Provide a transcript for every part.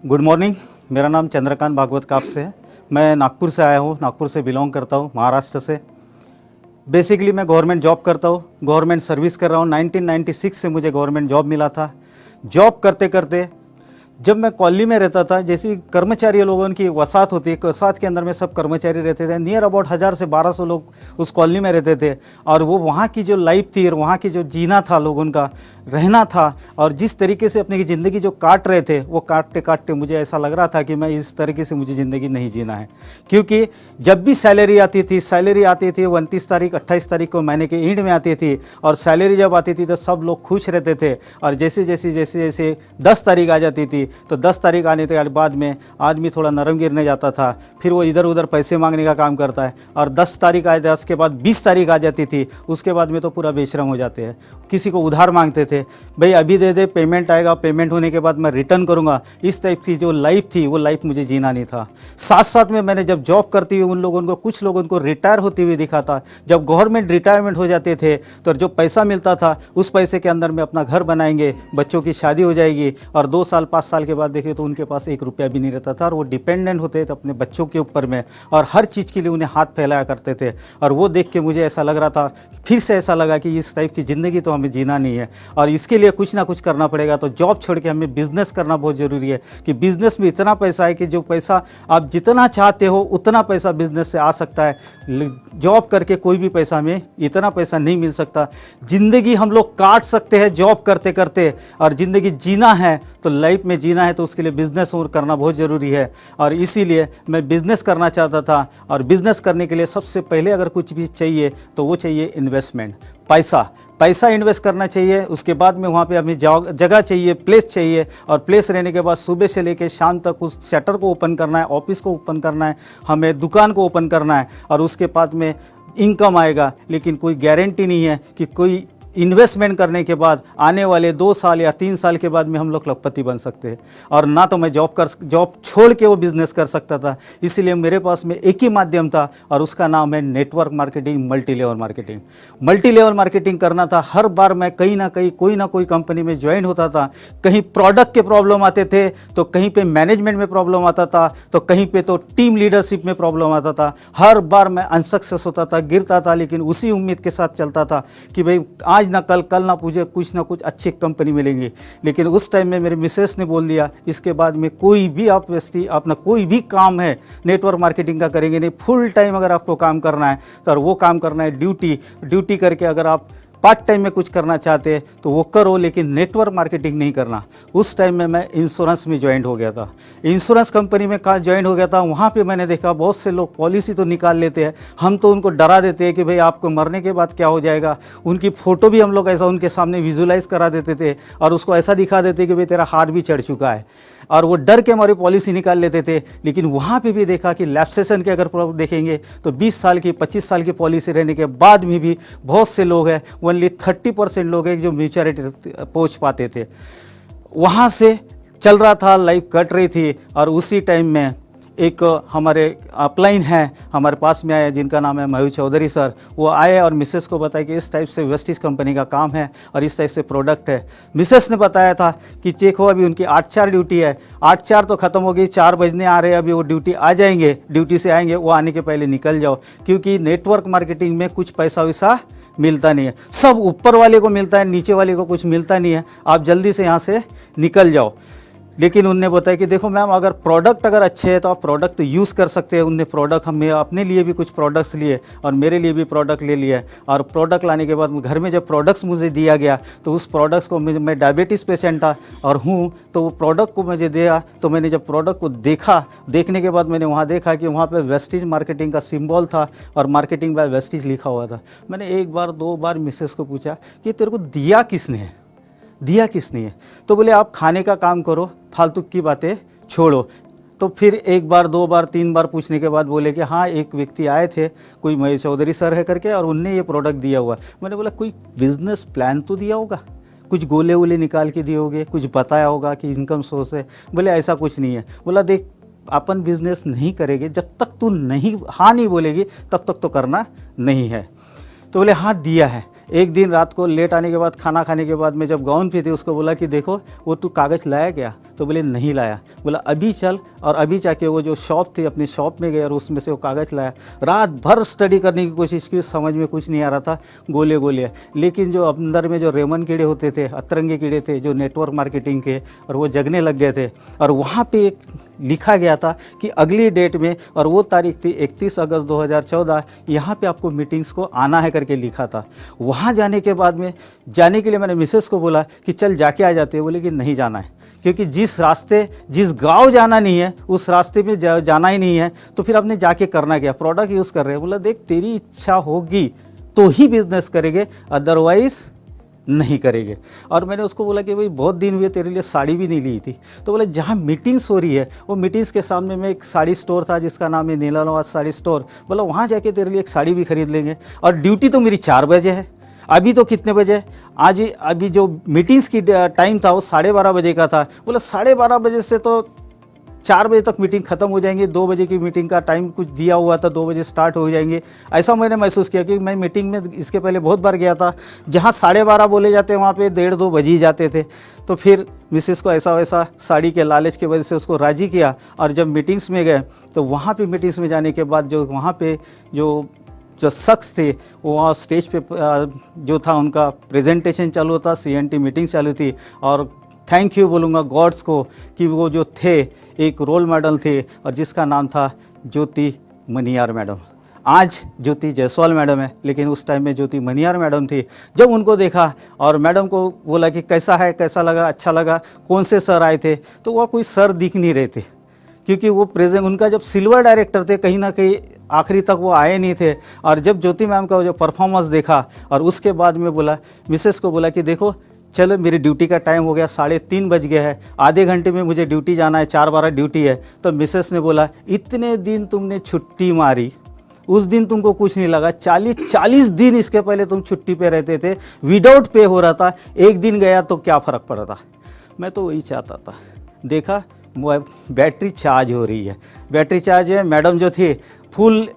Good morning. मेरा नाम चंद्रकांत भागवत काप से है। मैं नागपुर से आया हूँ, नागपुर से बिलोंग करता हूँ, महाराष्ट्र से। बेसिकली मैं गवर्नमेंट जॉब करता हूँ, गवर्नमेंट सर्विस कर रहा हूँ। 1996 से मुझे गवर्नमेंट जॉब मिला था। जॉब करते करते जब मैं कॉलोनी में रहता था, जैसे कर्मचारी लोगों की वसाहत होती है, वसाहत के अंदर में सब कर्मचारी रहते थे। नियर अबाउट 1000 से 1200 लोग उस कॉलोनी में रहते थे। और वो वहाँ की जो लाइफ थी और वहाँ की जो जीना था, लोगों का रहना था, और जिस तरीके से अपनी ज़िंदगी जो काट रहे थे, वो काटते काटते मुझे ऐसा लग रहा था कि मैं इस तरीके से मुझे ज़िंदगी नहीं जीना है। क्योंकि जब भी सैलरी आती थी 29 तारीख 28 तारीख को महीने के एंड में आती थी, और सैलरी जब आती थी तो सब लोग खुश रहते थे। और जैसे जैसे जैसे जैसे 10 तारीख आ जाती थी तो 10 तारीख आने के बाद में आदमी थोड़ा नरम गिरने जाता था। फिर वो इधर उधर पैसे मांगने का काम करता है। और 10 तारीख आए, 10 के बाद 20 तारीख आ जाती थी, उसके बाद में तो पूरा बेशरम हो जाते हैं। किसी को उधार मांगते थे, भाई अभी दे दे, पेमेंट आएगा, पेमेंट होने के बाद मैं रिटर्न करूँगा। इस टाइप की जो लाइफ थी, वो लाइफ मुझे जीना नहीं था। साथ साथ में मैंने जब जॉब करती हुई उन लोगों को, कुछ लोगों को रिटायर होते हुए दिखा था। जब गवर्नमेंट रिटायरमेंट हो जाते थे तो जो पैसा मिलता था, उस पैसे के अंदर में अपना घर बनाएंगे, बच्चों की शादी हो जाएगी, और 2 साल 5 साल के बाद देखे तो उनके पास 1 रुपया भी नहीं रहता था। और वो डिपेंडेंट होते थे अपने बच्चों के ऊपर में, और हर चीज़ के लिए उन्हें हाथ फैलाया करते थे। और वो देख के मुझे ऐसा लग रहा था, फिर से ऐसा लगा कि इस टाइप की ज़िंदगी तो हमें जीना नहीं है, और इसके लिए कुछ ना कुछ करना पड़ेगा। तो जॉब छोड़ के हमें बिज़नेस करना बहुत ज़रूरी है, कि बिज़नेस में इतना पैसा है कि जो पैसा आप जितना चाहते हो उतना पैसा बिज़नेस से आ सकता है। जॉब करके कोई भी पैसा हमें इतना पैसा नहीं मिल सकता। ज़िंदगी हम लोग काट सकते हैं जॉब करते करते, और ज़िंदगी जीना है तो लाइफ में जीना है तो उसके लिए बिज़नेस और करना बहुत ज़रूरी है। और इसीलिए मैं बिज़नेस करना चाहता था। और बिज़नेस करने के लिए सबसे पहले अगर कुछ भी चाहिए तो वो चाहिए इन्वेस्टमेंट, पैसा इन्वेस्ट करना चाहिए। उसके बाद में वहाँ पे हमें जगह चाहिए, प्लेस चाहिए, और प्लेस रहने के बाद सुबह से लेकर शाम तक उस शटर को ओपन करना है, ऑफिस को ओपन करना है, हमें दुकान को ओपन करना है, और उसके बाद में इनकम आएगा। लेकिन कोई गारंटी नहीं है कि कोई इन्वेस्टमेंट करने के बाद आने वाले 2 साल या 3 साल के बाद में हम लोग लखपति बन सकते हैं। और ना तो मैं जॉब छोड़ के वो बिज़नेस कर सकता था। इसीलिए मेरे पास में एक ही माध्यम था, और उसका नाम है network marketing, multi level marketing. Multi level marketing करना था। हर बार मैं कहीं ना कहीं कोई ना कोई कंपनी में ज्वाइन होता था। कहीं प्रोडक्ट के प्रॉब्लम आते थे, तो कहीं पे मैनेजमेंट में प्रॉब्लम आता था, तो कहीं पे तो टीम लीडरशिप में प्रॉब्लम आता था। हर बार मैं अनसक्सेस होता था, गिरता था, लेकिन उसी उम्मीद के साथ चलता था कि भाई आज ना कल ना पूछे, कुछ ना कुछ अच्छी कंपनी मिलेंगी। लेकिन उस टाइम में मेरे मिसेस ने बोल दिया, इसके बाद में कोई भी आप अपना कोई भी काम है नेटवर्क मार्केटिंग का करेंगे नहीं। फुल टाइम अगर आपको काम करना है तो वो काम करना है ड्यूटी करके। अगर आप पार्ट टाइम में कुछ करना चाहते हैं तो वो करो, लेकिन नेटवर्क मार्केटिंग नहीं करना। उस टाइम में मैं इंश्योरेंस में ज्वाइन हो गया था, इंश्योरेंस कंपनी में ज्वाइन हो गया था। वहाँ पे मैंने देखा बहुत से लोग पॉलिसी तो निकाल लेते हैं, हम तो उनको डरा देते हैं कि भाई आपको मरने के बाद क्या हो जाएगा। उनकी फ़ोटो भी हम लोग ऐसा उनके सामने विजुलाइज करा देते थे, और उसको ऐसा दिखा देते कि भाई तेरा हाथ भी चढ़ चुका है, और वो डर के हमारी पॉलिसी निकाल लेते थे। लेकिन वहाँ पे भी देखा कि लैप्सेशन के अगर देखेंगे तो 20 साल की 25 साल की पॉलिसी रहने के बाद में भी बहुत से लोग हैं, ओनली 30% लोग हैं जो मैच्योरिटी पहुँच पाते थे। वहाँ से चल रहा था, लाइफ कट रही थी। और उसी टाइम में एक हमारे अपलाइन है हमारे पास में आए, जिनका नाम है मयूर चौधरी सर। वो आए और मिसेस को बताया कि इस टाइप से वेस्टिज कंपनी का काम है और इस टाइप से प्रोडक्ट है। मिसेस ने बताया था कि चेक हो, अभी उनकी 8-4 ड्यूटी है, 8-4 तो ख़त्म हो गई, 4 बजने आ रहे हैं, अभी वो ड्यूटी आ जाएंगे, ड्यूटी से आएंगे, वो आने के पहले निकल जाओ। क्योंकि नेटवर्क मार्केटिंग में कुछ पैसा वैसा मिलता नहीं है, सब ऊपर वाले को मिलता है, नीचे वाले को कुछ मिलता नहीं है। आप जल्दी से यहाँ से निकल जाओ। लेकिन उनने बताया कि देखो मैम, अगर प्रोडक्ट अगर अच्छे हैं तो आप प्रोडक्ट तो यूज़ कर सकते हैं। उनने प्रोडक्ट हमें अपने लिए भी कुछ प्रोडक्ट्स लिए और मेरे लिए भी प्रोडक्ट ले लिया। और प्रोडक्ट लाने के बाद घर में जब प्रोडक्ट्स मुझे दिया गया तो उस प्रोडक्ट्स को मैं डायबिटीज़ पेशेंट था और हूँ, तो वो प्रोडक्ट को मुझे दिया। तो मैंने जब प्रोडक्ट को देखा, देखने के बाद मैंने वहाँ देखा कि वहाँ पर वेस्टिज मार्केटिंग का सिम्बॉल था और मार्केटिंग बाय वेस्टिज लिखा हुआ था। मैंने 1 बार 2 बार मिसेस को पूछा कि तेरे को दिया किसने है, दिया किसने है? तो बोले आप खाने का काम करो, फालतू की बातें छोड़ो। तो फिर 1 बार 2 बार 3 बार पूछने के बाद बोले कि हाँ, एक व्यक्ति आए थे, कोई मयूर चौधरी सर है करके, और उनने ये प्रोडक्ट दिया हुआ। मैंने बोला कोई बिज़नेस प्लान तो दिया होगा, कुछ गोले वोले निकाल के दिए होंगे, कुछ बताया होगा कि इनकम सोर्स है। बोले ऐसा कुछ नहीं है। बोला देख, अपन बिज़नेस नहीं करेंगे जब तक तू नहीं हाँ नहीं बोलेगी तब तक तो करना नहीं है। तो बोले हाँ दिया है। एक दिन रात को लेट आने के बाद, खाना खाने के बाद मैं जब गाउन पे थी, उसको बोला कि देखो वो तू कागज़ लाया क्या? तो बोले नहीं लाया। बोला अभी चल, और अभी जाके वो जो शॉप थी अपनी शॉप में गए और उसमें से वो कागज़ लाया। रात भर स्टडी करने की कोशिश की, समझ में कुछ नहीं आ रहा था, गोले गोले। लेकिन जो अंदर में जो रेमन कीड़े होते थे, अतरंगे कीड़े थे जो नेटवर्क मार्केटिंग के, और वो जगने लग गए थे। और वहाँ पे एक लिखा गया था कि अगली डेट में, और वो तारीख थी 31 अगस्त 2014, यहाँ पे आपको मीटिंग्स को आना है करके लिखा था। वहाँ जाने के बाद में, जाने के लिए मैंने मिसेस को बोला कि चल जाके आ जाते हैं। बोले कि नहीं जाना है, क्योंकि जिस रास्ते, जिस गांव जाना नहीं है उस रास्ते में जाना ही नहीं है, तो फिर आपने जाके करना क्या? प्रोडक्ट यूज़ कर रहे हैं। बोला देख तेरी इच्छा होगी तो ही बिजनेस करेंगे, अदरवाइज़ नहीं करेंगे। और मैंने उसको बोला कि भाई बहुत दिन हुए तेरे लिए साड़ी भी नहीं ली थी। तो बोले जहाँ मीटिंग्स हो रही है, वो मीटिंग्स के सामने में एक साड़ी स्टोर था जिसका नाम है नीलानवाज साड़ी स्टोर। बोला वहाँ जाके तेरे लिए एक साड़ी भी खरीद लेंगे। और ड्यूटी तो मेरी 4 बजे है, अभी तो कितने बजे? आज अभी जो मीटिंग्स की टाइम था वो 12:30 बजे का था। बोला 12:30 बजे से तो 4 बजे तक मीटिंग ख़त्म हो जाएंगी, 2 बजे की मीटिंग का टाइम कुछ दिया हुआ था, 2 बजे स्टार्ट हो जाएंगे। ऐसा मैंने महसूस किया कि मैं मीटिंग में इसके पहले बहुत बार गया था, जहाँ 12:30 बोले जाते वहाँ पे 1:30-2 बज ही जाते थे। तो फिर मिसेस को ऐसा वैसा साड़ी के लालच की वजह से उसको राज़ी किया। और जब मीटिंग्स में गए तो वहाँ पे मीटिंग्स में जाने के बाद जो वहाँ पे जो शख्स थे वो वहाँ स्टेज पे जो था उनका प्रेजेंटेशन चालू था, CNT मीटिंग चालू थी। और थैंक यू बोलूँगा गॉड्स को कि वो जो थे एक रोल मॉडल थे, और जिसका नाम था ज्योति मनियार मैडम। आज ज्योति जायसवाल मैडम है, लेकिन उस टाइम में ज्योति मनियार मैडम थी। जब उनको देखा और मैडम को बोला कि कैसा है, कैसा लगा, अच्छा लगा, कौन से सर आए थे, तो वह कोई सर दिख नहीं रहे थे, क्योंकि वो प्रेजेंट, उनका जब सिल्वर डायरेक्टर थे, कहीं ना कहीं आखिरी तक वो आए नहीं थे। और जब ज्योति मैम का जो परफॉर्मेंस देखा, और उसके बाद में बोला, मिसेस को बोला कि देखो चलो मेरी ड्यूटी का टाइम हो गया, 3:30 बज गया है, आधे घंटे में मुझे ड्यूटी जाना है, 4:12 ड्यूटी है। तो मिसेस ने बोला इतने दिन तुमने छुट्टी मारी, उस दिन तुमको कुछ नहीं लगा, 40 दिन इसके पहले तुम छुट्टी पे रहते थे, विदाउट पे हो रहा था, एक दिन गया तो क्या फ़र्क पड़ा था। मैं तो वही चाहता था। देखा बैटरी चार्ज हो रही है, बैटरी चार्ज है। मैडम जो थी फुल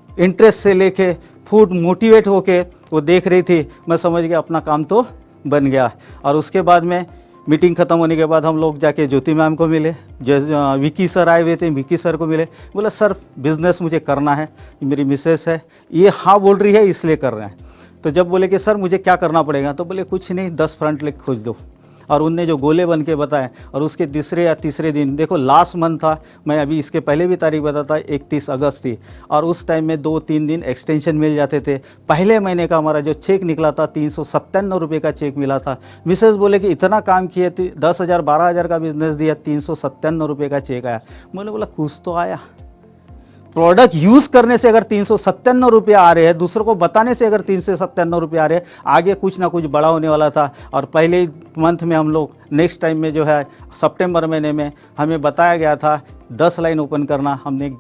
इंटरेस्ट से लेके फुल मोटिवेट होके वो देख रही थी। मैं समझ गया अपना काम तो बन गया। और उसके बाद में मीटिंग ख़त्म होने के बाद हम लोग जाके ज्योति मैम को मिले, विकी सर आए हुए थे, विकी सर को मिले। बोला सर बिज़नेस मुझे करना है, मेरी मिसेस है, ये हाँ बोल रही है इसलिए कर रहे हैं। तो जब बोले कि सर मुझे क्या करना पड़ेगा, तो बोले कुछ नहीं, 10 फ्रंट लेग खोज दो। और उनने जो गोले बन के बताए, और उसके दूसरे या तीसरे दिन, देखो लास्ट मंथ था, मैं अभी इसके पहले भी तारीख बताता, 31 अगस्त थी, और उस टाइम में 2-3 दिन एक्सटेंशन मिल जाते थे। पहले महीने का हमारा जो चेक निकला था 397 रुपये का चेक मिला था। मिसेस बोले कि इतना काम किए थे, 10,000-12,000 का बिजनेस दिया, 397 रुपये का चेक आया। बोला कुछ तो आया। प्रोडक्ट यूज़ करने से अगर 397 रुपये आ रहे हैं, दूसरों को बताने से अगर 397 रुपये आ रहे हैं, आगे कुछ ना कुछ बड़ा होने वाला था। और पहले मंथ में हम लोग नेक्स्ट टाइम में जो है सितंबर महीने में हमें बताया गया था 10 लाइन ओपन करना, हमने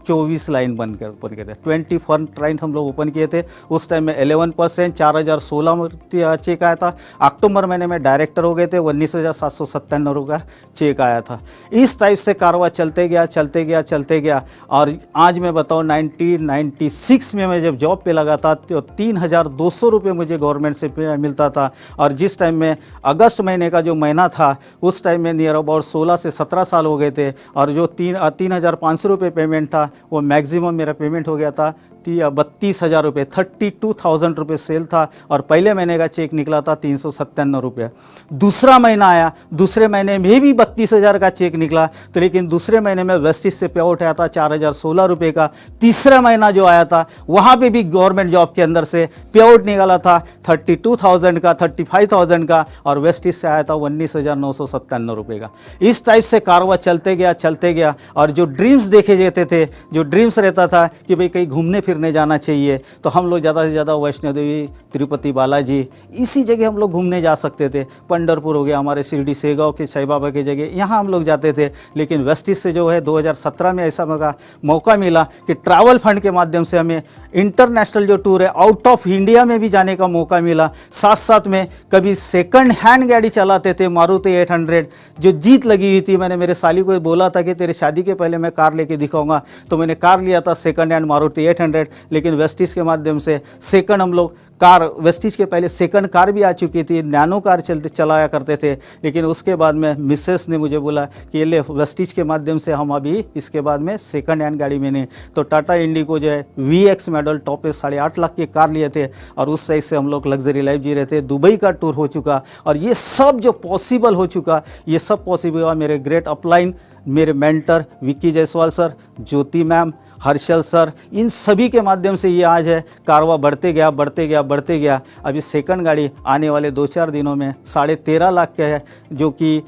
24 लाइन ओपन किए थे, 24 लाइन हम लोग ओपन किए थे। उस टाइम में 11%, 4,016 चेक आया था। अक्टूबर महीने में डायरेक्टर हो गए थे, 19,797 रुपये का चेक आया था। इस टाइप से कारोबार चलते गया। और आज मैं बताऊँ 1996 में मैं जब जॉब पे लगा था तो 3,200 रुपये मुझे गवर्नमेंट से मिलता था। और जिस टाइम में अगस्त महीने का जो महीना था, उस टाइम में नियर अबाउट 16 से 17 साल हो गए थे। और जो 3,500 रुपये पेमेंट था, वो मैक्सिमम मेरा पेमेंट हो गया था 32,000 रुपये, 32,000 रुपये सेल था। और पहले महीने का चेक निकला था 397 रुपये। दूसरा महीना आया, दूसरे महीने में भी 32,000 का चेक निकला, तो लेकिन दूसरे महीने में वेस्टिज से पे आउट आया था 4,016 रुपये का। तीसरा महीना जो आया था वहाँ पे भी गवर्नमेंट जॉब के अंदर से पे आउट निकाला था 32,000 का, 35,000 का, और वेस्टिज से आया था 19,997 रुपये का। इस टाइप से कारोबार चलते गया। और जो ड्रीम्स देखे जाते थे, जो ड्रीम्स रहता था कि भाई कहीं घूमने फिरने जाना चाहिए, तो हम लोग ज़्यादा से ज़्यादा वैष्णो देवी, तिरुपति बालाजी, इसी जगह हम लोग घूमने जा सकते थे। पंढरपुर हो गया, हमारे शिरडी सेगांव के साईं बाबा की जगह, यहाँ हम लोग जाते थे। लेकिन वेस्टिज से जो है 2017 में ऐसा मौका मिला कि ट्रैवल फंड के माध्यम से हमें इंटरनेशनल जो टूर है, आउट ऑफ इंडिया में भी जाने का मौका मिला। साथ में कभी सेकंड हैंड गाड़ी चलाते थे, मारुति 800 जो जीत लगी हुई थी। मैंने मेरे साली को बोला था कि तेरे शादी के पहले मैं कार लेके दिखाऊंगा, तो मैंने कार लिया था सेकंड हैंड मारुति 800। लिमिटेड, लेकिन वेस्टिज के माध्यम से सेकंड हम लोग कार, वेस्टिज के पहले सेकंड कार भी आ चुकी थी, नैनो कार चलाया करते थे, लेकिन उसके बाद में मिसेस ने मुझे बोला कि ये ले वेस्टिज के माध्यम से हम अभी इसके बाद में सेकंड हैंड गाड़ी में नहीं, तो टाटा इंडिको जो है VX मॉडल टॉप पे 8.5 लाख की कार लिए थे और उस साइज से हम लोग लग्जरी लाइफ जी रहे थे। दुबई का टूर हो चुका और ये सब जो पॉसिबल हो चुका, ये सब पॉसिबल हुआ मेरे ग्रेट अपलाइन, मेरे मेंटर विक्की जायसवाल सर, ज्योति मैम, हर्षल सर, इन सभी के माध्यम से ये आज है। कारवा बढ़ते गया बढ़ते गया बढ़ते गया। अभी सेकंड गाड़ी आने वाले 2-4 दिनों में 13.5 लाख का है, जो कि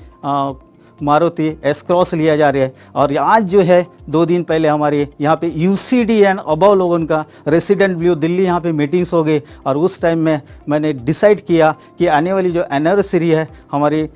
मारुति एस क्रॉस लिया जा रहा है। और आज जो है 2 दिन पहले हमारे यहाँ पे UCD एंड अबव लोगों का रेसिडेंट ब्लू दिल्ली यहाँ पे मीटिंग्स हो गई और उस टाइम में मैंने डिसाइड किया कि आने वाली जो एनिवर्सरी है, हमारी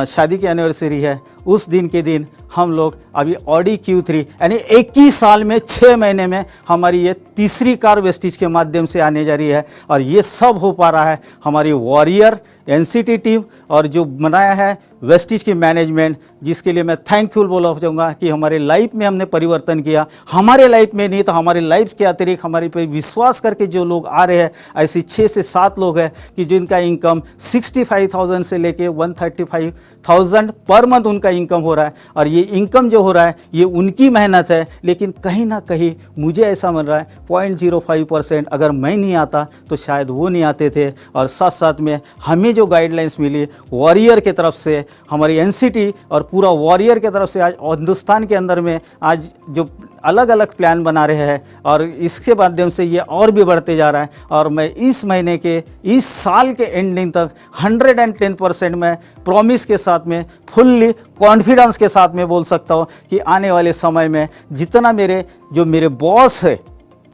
शादी की एनिवर्सरी है, उस दिन के दिन हम लोग अभी ऑडी Q3 यानी 21 साल में 6 महीने में हमारी ये तीसरी कार वेस्टिज के माध्यम से आने जा रही है। और ये सब हो पा रहा है हमारी वॉरियर NCT टीम और जो बनाया है वेस्टिज की मैनेजमेंट, जिसके लिए मैं थैंकफुल बोलना चाहूँगा कि हमारे लाइफ में हमने परिवर्तन किया। हमारे लाइफ में नहीं तो हमारे लाइफ के अतिरिक्त हमारे पे विश्वास करके जो लोग आ रहे हैं, ऐसी 6 से 7 लोग हैं कि जिनका इनकम 65,000 से लेके 135,000 पर मंथ उनका इनकम हो रहा है। और ये इनकम जो हो रहा है ये उनकी मेहनत है, लेकिन कहीं ना कहीं मुझे ऐसा मिल रहा है 0.05% अगर मैं नहीं आता तो शायद वो नहीं आते थे। और साथ साथ में हमें जो गाइडलाइंस मिली वॉरियर के तरफ से, हमारी NCT और पूरा वॉरियर के तरफ से, आज हिंदुस्तान के अंदर में आज जो अलग अलग प्लान बना रहे हैं और इसके माध्यम से ये और भी बढ़ते जा रहा है। और मैं इस महीने के, इस साल के एंडिंग तक 110% में प्रॉमिस के साथ में, फुल्ली कॉन्फिडेंस के साथ में बोल सकता हूँ कि आने वाले समय में जितना मेरे बॉस है,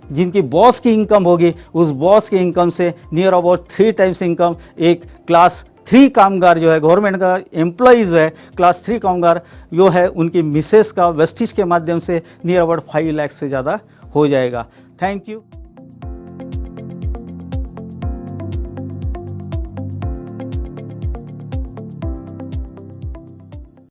जिनकी बॉस की इनकम होगी, उस बॉस की इनकम से नियर अबाउट 3 टाइम्स इनकम एक क्लास 3 कामगार जो है, गवर्नमेंट का एम्प्लॉइज़ है, क्लास 3 कामगार जो है, उनकी मिसेस का वेस्टिज के माध्यम से नियर अबाउट 5 लाख से ज़्यादा हो जाएगा। Thank you.